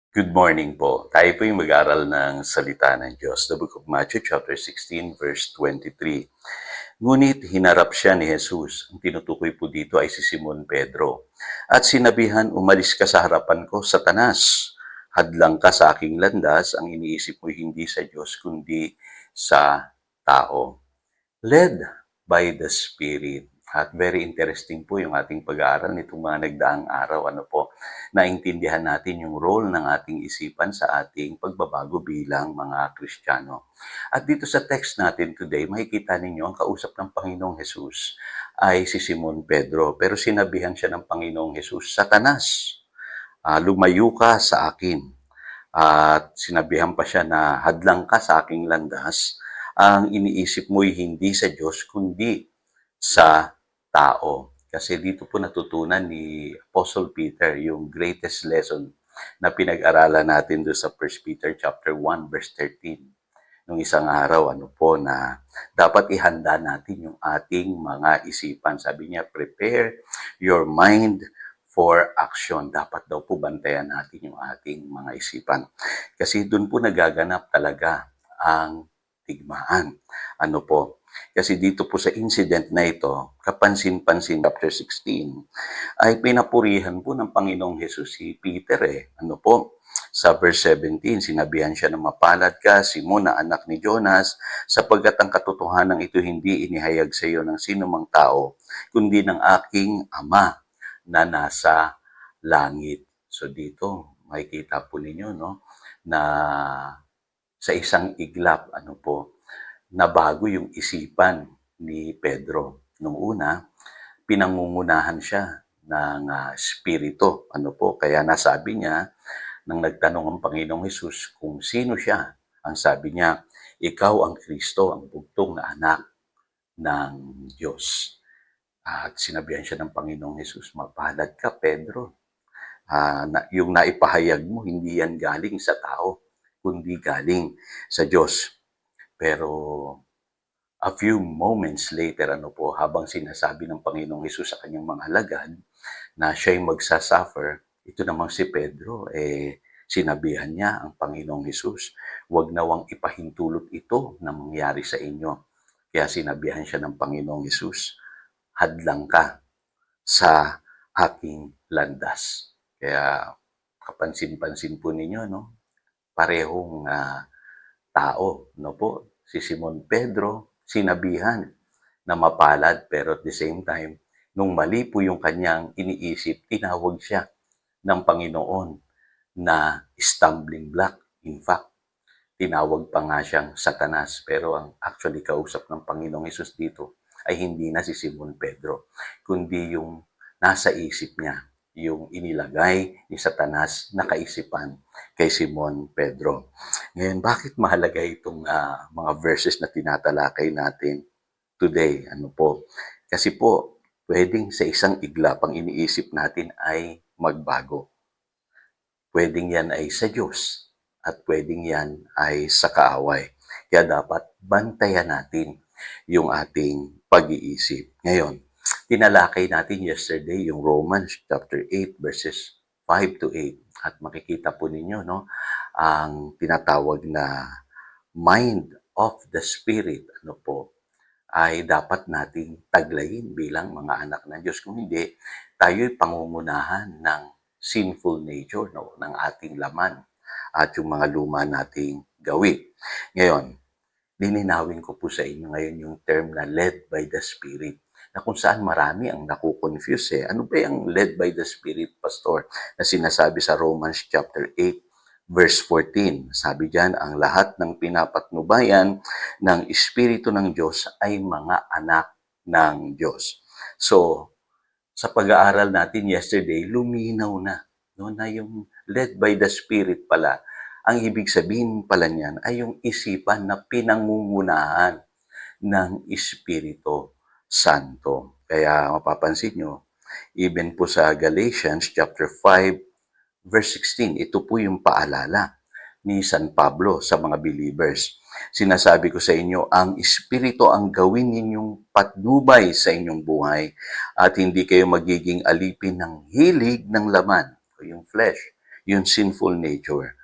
Good morning po. Tayo po yung mag-aral ng salita ng Diyos. The book of Matthew chapter 16 verse 23. Ngunit hinarap siya ni Jesus. Ang tinutukoy po dito ay si Simon Pedro. At sinabihan, umalis ka sa harapan ko, Satanas. Hadlang ka sa aking landas, ang iniisip mo hindi sa Diyos kundi sa tao. Led by the Spirit. At very interesting po yung ating pag-aaral nitong mga nagdaang araw. Naintindihan natin yung role ng ating isipan sa ating pagbabago bilang mga Kristiyano. At dito sa text natin today, makikita ninyo ang kausap ng Panginoong Jesus ay si Simon Pedro. Pero sinabihan siya ng Panginoong Jesus, Satanas, lumayo ka sa akin. At sinabihan pa siya na hadlang ka sa aking landas, ang iniisip mo'y hindi sa Diyos, kundi sa tao. Kasi dito po natutunan ni Apostle Peter yung greatest lesson na pinag-aralan natin doon sa 1 Peter chapter 1 verse 13. Nung isang araw, na dapat ihanda natin yung ating mga isipan. Sabi niya, prepare your mind for action. Dapat daw po bantayan natin yung ating mga isipan. Kasi doon po nagaganap talaga ang digmaan. Kasi dito po sa incident na ito, kapansin-pansin, chapter 16, ay pinapurihan po ng Panginoong Jesus si Peter sa verse 17, sinabihan siya na mapalad ka, Simon na anak ni Jonas, sapagkat ang katotohanan ito hindi inihayag sa iyo ng sinumang tao, kundi ng aking Ama na nasa langit. So dito, makikita po ninyo, na sa isang iglap, nabago yung isipan ni Pedro. Nung una, pinangungunahan siya ng spirito. Kaya nasabi niya, nang nagtanong ang Panginoong Hesus kung sino siya, ang sabi niya, ikaw ang Kristo, ang bugtong na anak ng Diyos. At sinabihan siya ng Panginoong Hesus, mapalad ka, Pedro. Yung naipahayag mo, hindi yan galing sa tao, kundi galing sa Diyos. Pero a few moments later, habang sinasabi ng Panginoong Hesus sa kanyang mga alagad na siya'y magsasuffer, ito namang si Pedro, sinabihan niya ang Panginoong Hesus, huwag nawang ipahintulot ito na mangyari sa inyo. Kaya sinabihan siya ng Panginoong Hesus, hadlang ka sa aking landas. Kaya kapansin-pansin po ninyo, parehong tao, si Simon Pedro, sinabihan na mapalad, pero at the same time, nung mali po yung kanyang iniisip, tinawag siya ng Panginoon na stumbling block. In fact, tinawag pa nga siyang Satanas, pero ang actually kausap ng Panginoong Hesus dito ay hindi na si Simon Pedro, kundi yung nasa isip niya, yung inilagay ni Satanas na kaisipan kay Simon Pedro. Ngayon, bakit mahalaga itong mga verses na tinatalakay natin today? Kasi po, pwedeng sa isang iglap ang iniisip natin ay magbago. Pwedeng yan ay sa Diyos at pwedeng yan ay sa kaaway. Kaya dapat bantayan natin yung ating pag-iisip. Ngayon, tinalakay natin yesterday yung Romans chapter 8 verses 5 to 8. At makikita po ninyo, ang tinatawag na mind of the Spirit, ay dapat nating taglayin bilang mga anak ng Diyos. Kung hindi, tayo'y pangungunahan ng sinful nature, ng ating laman at yung mga luma nating gawi. Ngayon, lininawin ko po sa inyo ngayon yung term na led by the Spirit, na kung saan marami ang nakukonfuse. Ano ba yung led by the Spirit, Pastor, na sinasabi sa Romans chapter 8, verse 14? Sabi diyan, ang lahat ng pinapatnubayan ng Espiritu ng Diyos ay mga anak ng Diyos. So, sa pag-aaral natin yesterday, luminaw na yung led by the Spirit pala. Ang ibig sabihin pala niyan ay yung isipan na pinangungunahan ng Espiritu Santo. Kaya mapapansin nyo, even po sa Galatians chapter 5, verse 16, ito po yung paalala ni San Pablo sa mga believers. Sinasabi ko sa inyo, ang Espiritu ang gawin ninyong patnubay sa inyong buhay at hindi kayo magiging alipin ng hilig ng laman o yung flesh, yung sinful nature.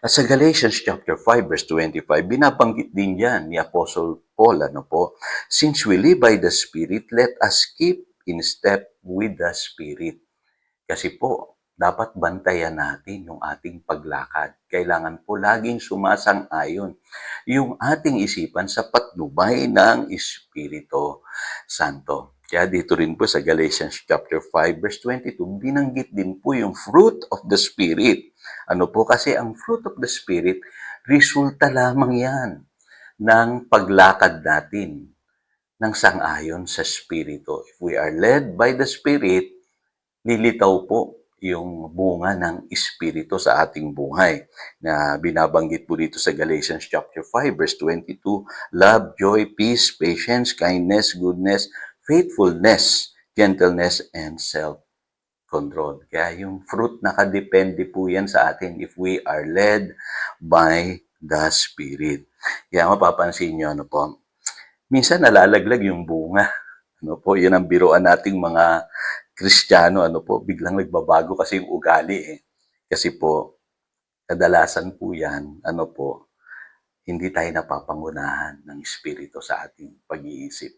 At sa Galatians chapter 5 verse 25, binabanggit din yan ni Apostle Paul, ano po, since we live by the Spirit, let us keep in step with the Spirit. Kasi po, dapat bantayan natin yung ating paglakad. Kailangan po laging sumasang-ayon yung ating isipan sa patnubay ng Espiritu Santo. Kaya dito rin po sa Galatians chapter 5 verse 22, binanggit din po yung fruit of the Spirit. Ano po kasi ang fruit of the Spirit, resulta lamang yan ng paglakad natin ng sang-ayon sa Espiritu. If we are led by the Spirit, lilitaw po yung bunga ng Espiritu sa ating buhay na binabanggit po dito sa Galatians chapter 5 verse 22, love, joy, peace, patience, kindness, goodness, faithfulness, gentleness, and self-control. Kaya yung fruit nakadepende po yan sa atin if we are led by the Spirit. Kaya mapapansin nyo, ano po, minsan nalalaglag yung bunga. Ano po, yun ang biruan nating mga Kristiyano, ano po, biglang nagbabago kasi yung ugali eh. Kasi po, kadalasan po yan, ano po, hindi tayo napapangunahan ng Espiritu sa ating pag-iisip.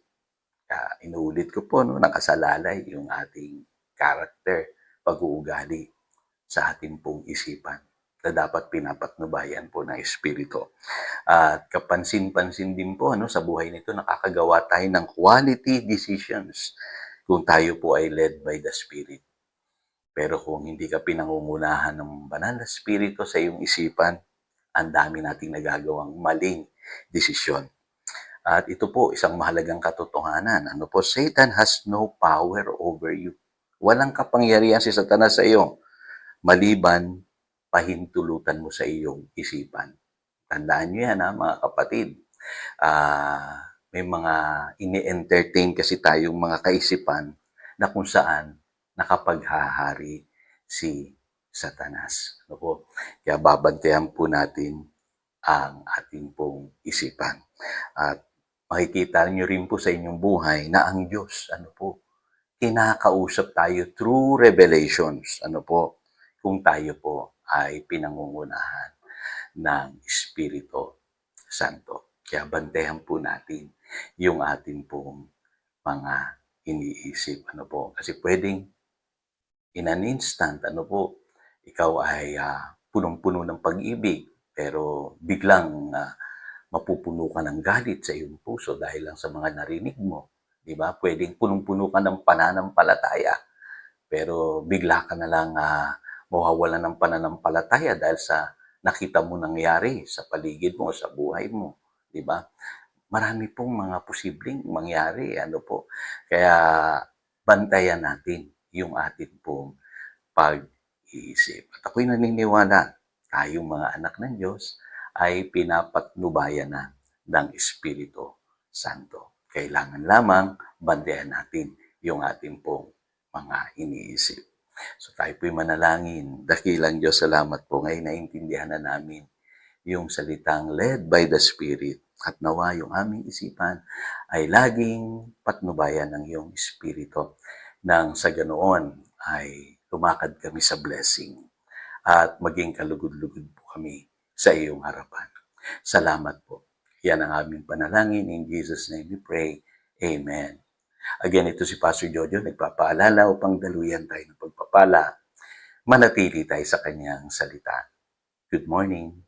Kaya inuulit ko po, no, nakasalalay yung ating character, pag-uugali sa ating pong isipan na dapat pinapatnubayan po ng Espiritu. At kapansin-pansin din po ano, sa buhay nito, nakakagawa tayo ng quality decisions kung tayo po ay led by the Spirit. Pero kung hindi ka pinangungunahan ng banal na Espiritu sa iyong isipan, ang dami nating nagagawang maling desisyon. At ito po, isang mahalagang katotohanan. Ano po, Satan has no power over you. Walang kapangyarihan si Satanas sa iyo, maliban pahintulutan mo sa iyong isipan. Tandaan nyo yan, ha, mga kapatid. May mga ini-entertain kasi tayong mga kaisipan na kung saan nakapaghahari si Satanas. Ano po? Kaya babantayan po natin ang ating pong isipan. At makikita nyo rin po sa inyong buhay na ang Diyos, ano po, kinakausap tayo through revelations. Ano po? Kung tayo po ay pinangungunahan ng Espiritu Santo. Kaya bantayan po natin yung ating pong mga iniisip. Ano po? Kasi pwedeng in an instant, ano po, ikaw ay punong-puno ng pag-ibig, pero biglang mapupuno ka ng galit sa iyong puso dahil lang sa mga narinig mo. Di ba? Pwedeng punong-puno ka ng pananampalataya, pero bigla ka na lang mawawalan ng pananampalataya dahil sa nakita mo nangyari sa paligid mo, sa buhay mo. Di ba? Marami pong mga posibleng mangyari. Ano po? Kaya bantayan natin yung ating pong pag-iisip. At ako'y naniniwala, tayong mga anak ng Diyos ay pinapatnubayan na ng Espiritu Santo. Kailangan lamang bantayan natin yung ating pong mga iniisip. So tayo po'y manalangin. Dakilang Diyos, salamat po. Ngayon naintindihan na namin yung salitang led by the Spirit. At nawa yung aming isipan ay laging patnubayan ng iyong Espiritu nang sa ganoon ay lumakad kami sa blessing at maging kalugod-lugod po kami sa iyong harapan. Salamat po. Yan ang aming panalangin. In Jesus' name we pray. Amen. Again, ito si Pastor Jojo, nagpapaalala upang daluyan tayo ng pagpapala. Manatili tayo sa kanyang salita. Good morning.